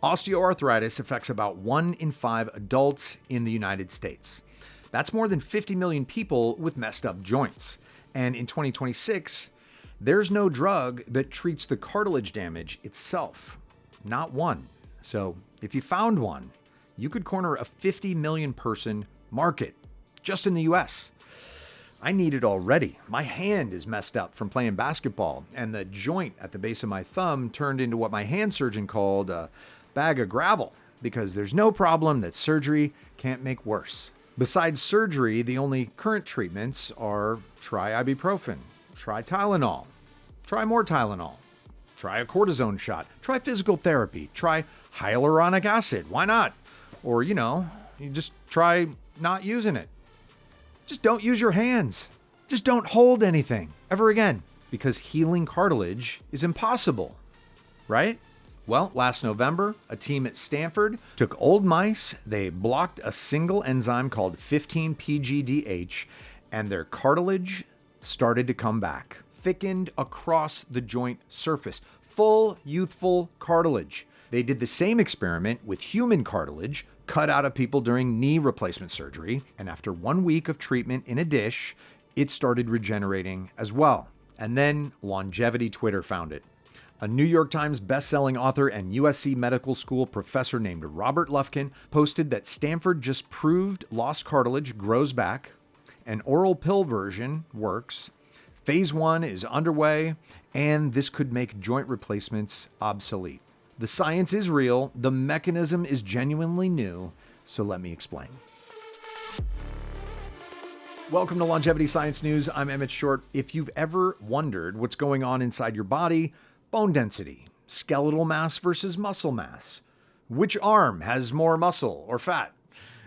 Osteoarthritis affects about 1 in 5 adults in the United States. That's more than 50 million people with messed up joints. And in 2026, there's no drug that treats the cartilage damage itself. Not one. So if you found one, you could corner a 50 million person market just in the US. I need it already. My hand is messed up from playing basketball, and the joint at the base of my thumb turned into what my hand surgeon called a bag of gravel, because there's no problem that surgery can't make worse. Besides surgery, the only current treatments are try ibuprofen, try Tylenol, try more Tylenol, try a cortisone shot, try physical therapy, try hyaluronic acid. Why not? Or, you just try not using it. Just don't use your hands. Just don't hold anything ever again, because healing cartilage is impossible, right? Well, last November, a team at Stanford took old mice, they blocked a single enzyme called 15-PGDH, and their cartilage started to come back, thickened across the joint surface, full youthful cartilage. They did the same experiment with human cartilage cut out of people during knee replacement surgery, and after 1 week of treatment in a dish, it started regenerating as well. And then Longevity Twitter found it. A New York Times bestselling author and USC Medical School professor named Robert Lufkin posted that Stanford just proved lost cartilage grows back, an oral pill version works, phase 1 is underway, and this could make joint replacements obsolete. The science is real, the mechanism is genuinely new, so let me explain. Welcome to Longevity Science News. I'm Emmett Short. If you've ever wondered what's going on inside your body, bone density, skeletal mass versus muscle mass, which arm has more muscle or fat,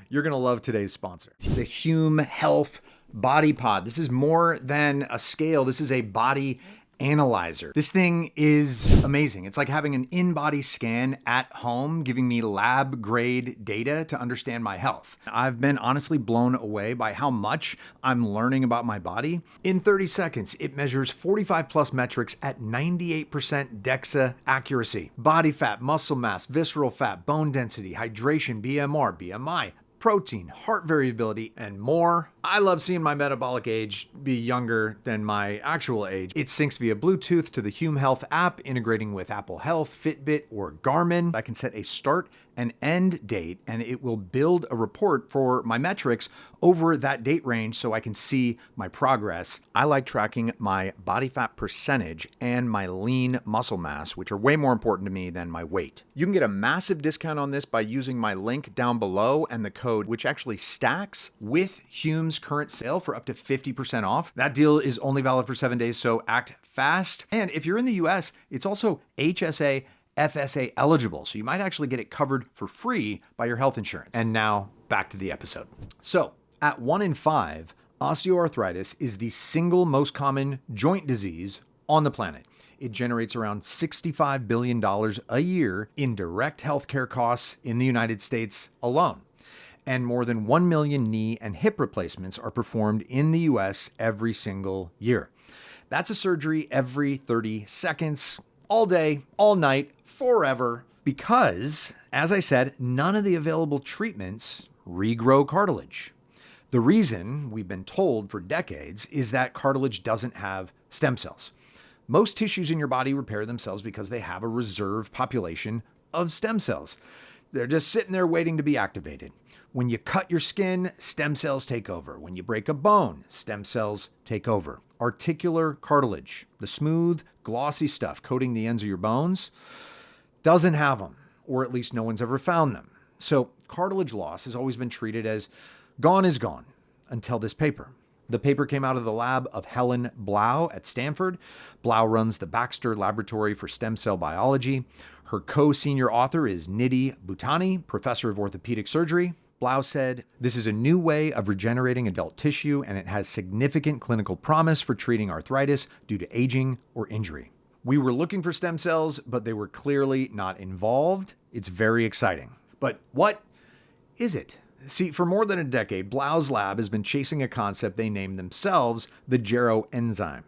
you're going to love today's sponsor, the Hume Health Body Pod. This is more than a scale. This is a body analyzer. This thing is amazing. It's like having an in-body scan at home, giving me lab grade data to understand my health. I've been honestly blown away by how much I'm learning about my body. In 30 seconds, it measures 45 plus metrics at 98% DEXA accuracy. Body fat, muscle mass, visceral fat, bone density, hydration, BMR, BMI, protein, heart variability, and more. I love seeing my metabolic age be younger than my actual age. It syncs via Bluetooth to the Hume Health app, integrating with Apple Health, Fitbit, or Garmin. I can set a start and end date, and it will build a report for my metrics over that date range so I can see my progress. I like tracking my body fat percentage and my lean muscle mass, which are way more important to me than my weight. You can get a massive discount on this by using my link down below and the code, which actually stacks with Hume's current sale for up to 50% off. That deal is only valid for 7 days, so act fast. And if you're in the US, it's also HSA FSA eligible, so you might actually get it covered for free by your health insurance. And now back to the episode. So at 1 in 5, osteoarthritis is the single most common joint disease on the planet. It generates around $65 billion a year in direct healthcare costs in the United States alone. And more than 1 million knee and hip replacements are performed in the US every single year. That's a surgery every 30 seconds, all day, all night, forever, because, as I said, none of the available treatments regrow cartilage. The reason, we've been told for decades, is that cartilage doesn't have stem cells. Most tissues in your body repair themselves because they have a reserve population of stem cells. They're just sitting there waiting to be activated. When you cut your skin, stem cells take over. When you break a bone, stem cells take over. Articular cartilage, the smooth, glossy stuff coating the ends of your bones, doesn't have them, or at least no one's ever found them. So cartilage loss has always been treated as gone is gone until this paper. The paper came out of the lab of Helen Blau at Stanford. Blau runs the Baxter Laboratory for Stem Cell Biology. Her co-senior author is Nidhi Bhutani, professor of orthopedic surgery. Blau said, "This is a new way of regenerating adult tissue, and it has significant clinical promise for treating arthritis due to aging or injury. We were looking for stem cells, but they were clearly not involved. It's very exciting." But what is it? See, for more than a decade, Blau's lab has been chasing a concept they named themselves the Gerozyme.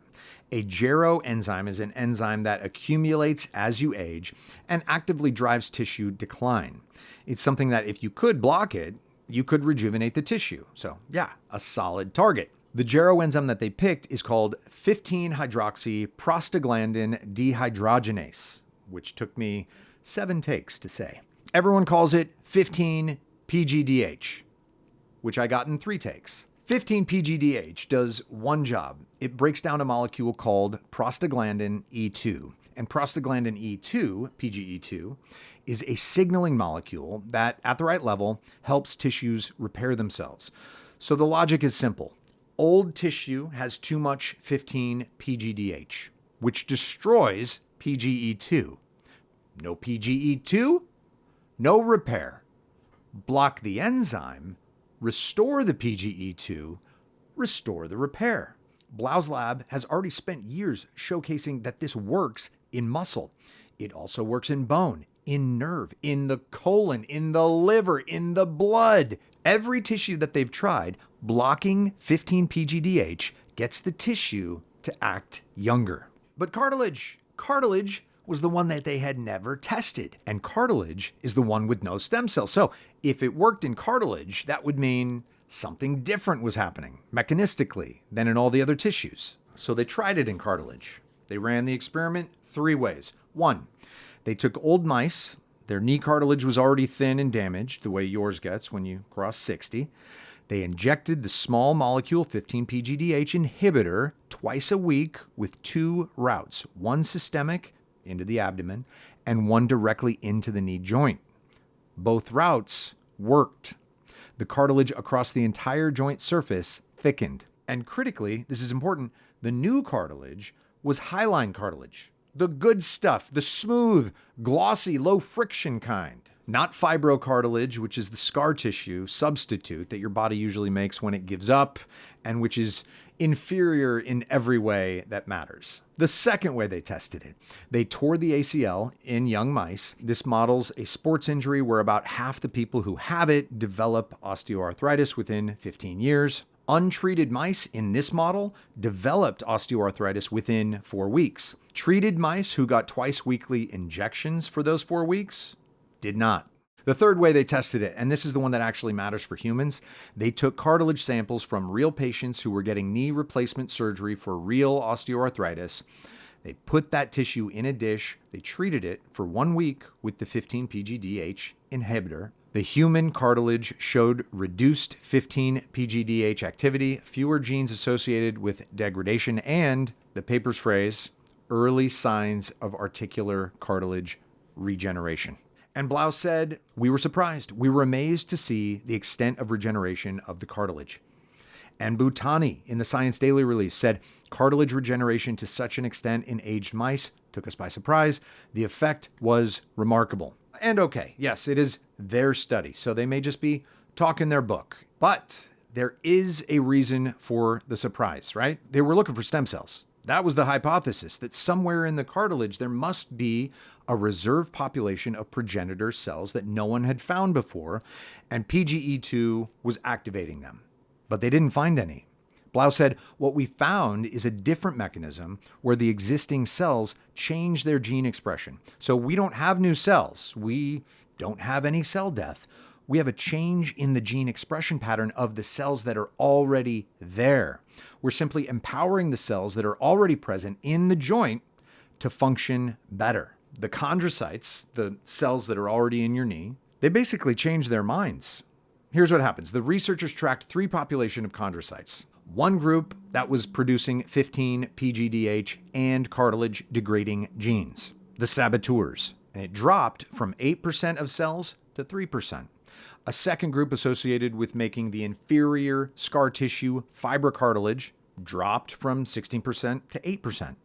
A Gerozyme is an enzyme that accumulates as you age and actively drives tissue decline. It's something that if you could block it, you could rejuvenate the tissue. So yeah, a solid target. The Gerozyme that they picked is called 15-hydroxyprostaglandin dehydrogenase, which took me 7 takes to say. Everyone calls it 15 PGDH, which I got in 3 takes. 15 PGDH does one job. It breaks down a molecule called prostaglandin E2. And prostaglandin E2, PGE2, is a signaling molecule that, at the right level, helps tissues repair themselves. So the logic is simple. Old tissue has too much 15 PGDH, which destroys PGE2. No PGE2, no repair. Block the enzyme, restore the PGE2, restore the repair. Blau's lab has already spent years showcasing that this works in muscle. It also works in bone, in nerve, in the colon, in the liver, in the blood. Every tissue that they've tried, blocking 15 PGDH gets the tissue to act younger. But cartilage was the one that they had never tested. And cartilage is the one with no stem cells. So if it worked in cartilage, that would mean something different was happening mechanistically than in all the other tissues. So they tried it in cartilage. They ran the experiment 3 ways. 1, they took old mice. Their knee cartilage was already thin and damaged, the way yours gets when you cross 60. They injected the small molecule 15-PGDH inhibitor twice a week with 2 routes, one systemic into the abdomen and one directly into the knee joint. Both routes worked. The cartilage across the entire joint surface thickened. And critically, this is important, the new cartilage was hyaline cartilage. The good stuff, the smooth, glossy, low friction kind. Not fibrocartilage, which is the scar tissue substitute that your body usually makes when it gives up and which is inferior in every way that matters. The second way they tested it, they tore the ACL in young mice. This models a sports injury where about half the people who have it develop osteoarthritis within 15 years. Untreated mice in this model developed osteoarthritis within 4 weeks. Treated mice who got twice weekly injections for those 4 weeks did not. The third way they tested it, and this is the one that actually matters for humans, they took cartilage samples from real patients who were getting knee replacement surgery for real osteoarthritis. They put that tissue in a dish. They treated it for 1 week with the 15-PGDH inhibitor. The human cartilage showed reduced 15-PGDH activity, fewer genes associated with degradation, and, the paper's phrase, early signs of articular cartilage regeneration. And Blau said, we were surprised. We were amazed to see the extent of regeneration of the cartilage. And Bhutani, in the Science Daily release, said, cartilage regeneration to such an extent in aged mice took us by surprise. The effect was remarkable. And okay, yes, it is their study, so they may just be talking their book. But there is a reason for the surprise, right? They were looking for stem cells. That was the hypothesis, that somewhere in the cartilage there must be a reserve population of progenitor cells that no one had found before, and PGE2 was activating them. But they didn't find any. Blau said, what we found is a different mechanism where the existing cells change their gene expression. So we don't have new cells. We don't have any cell death. We have a change in the gene expression pattern of the cells that are already there. We're simply empowering the cells that are already present in the joint to function better. The chondrocytes, the cells that are already in your knee, they basically change their minds. Here's what happens. The researchers tracked 3 populations of chondrocytes. One group that was producing 15 PGDH and cartilage degrading genes, the saboteurs, and it dropped from 8% of cells to 3%. A second group associated with making the inferior scar tissue fibrocartilage dropped from 16% to 8%.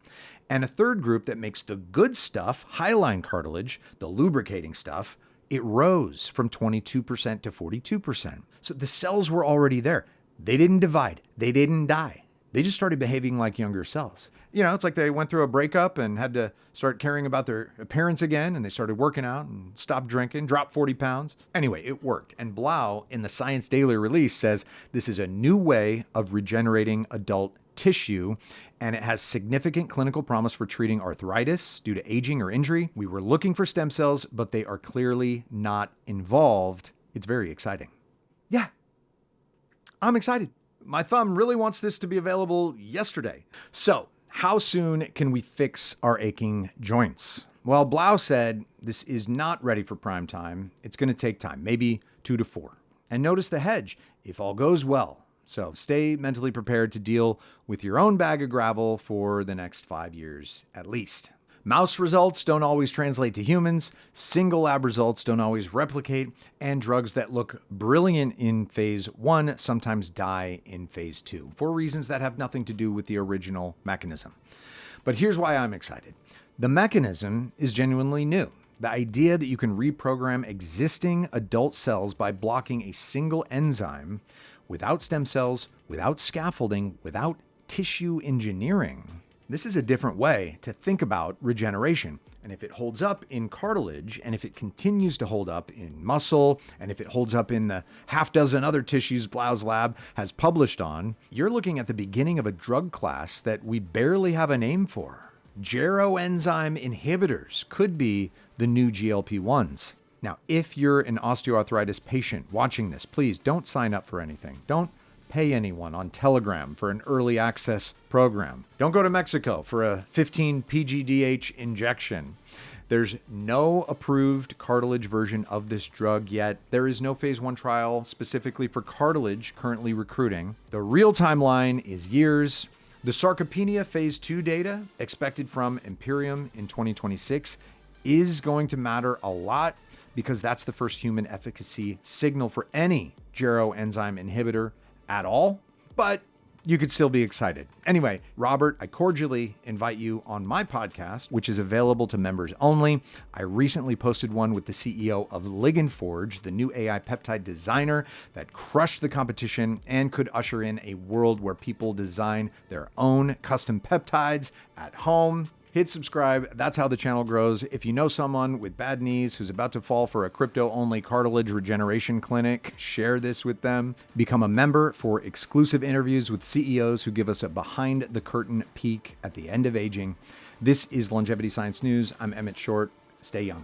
And a third group that makes the good stuff, hyaline cartilage, the lubricating stuff, it rose from 22% to 42%. So the cells were already there. They didn't divide. They didn't die. They just started behaving like younger cells. You know, it's like they went through a breakup and had to start caring about their appearance again, and they started working out and stopped drinking, dropped 40 pounds. Anyway, it worked. And Blau, in the Science Daily release, says this is a new way of regenerating adult tissue, and it has significant clinical promise for treating arthritis due to aging or injury. We were looking for stem cells, but they are clearly not involved. It's very exciting. Yeah, I'm excited. My thumb really wants this to be available yesterday. So, how soon can we fix our aching joints? Well, Blau said this is not ready for prime time. It's going to take time, maybe 2 to 4. And notice the hedge, if all goes well. So stay mentally prepared to deal with your own bag of gravel for the next 5 years at least. Mouse results don't always translate to humans, single lab results don't always replicate, and drugs that look brilliant in phase 1 sometimes die in phase 2 for reasons that have nothing to do with the original mechanism. But here's why I'm excited. The mechanism is genuinely new. The idea that you can reprogram existing adult cells by blocking a single enzyme without stem cells, without scaffolding, without tissue engineering. This is a different way to think about regeneration. And if it holds up in cartilage, and if it continues to hold up in muscle, and if it holds up in the half dozen other tissues Blau's lab has published on, you're looking at the beginning of a drug class that we barely have a name for. Gerozyme inhibitors could be the new GLP-1s. Now, if you're an osteoarthritis patient watching this, please don't sign up for anything. Don't pay anyone on Telegram for an early access program. Don't go to Mexico for a 15 PGDH injection. There's no approved cartilage version of this drug yet. There is no phase 1 trial specifically for cartilage currently recruiting. The real timeline is years. The sarcopenia phase 2 data expected from Imperium in 2026 is going to matter a lot because that's the first human efficacy signal for any geroenzyme inhibitor at all, but you could still be excited. Anyway, Robert, I cordially invite you on my podcast, which is available to members only. I recently posted one with the CEO of Ligand Forge, the new AI peptide designer that crushed the competition and could usher in a world where people design their own custom peptides at home. Hit subscribe. That's how the channel grows. If you know someone with bad knees who's about to fall for a crypto-only cartilage regeneration clinic, share this with them. Become a member for exclusive interviews with CEOs who give us a behind-the-curtain peek at the end of aging. This is Longevity Science News. I'm Emmett Short. Stay young.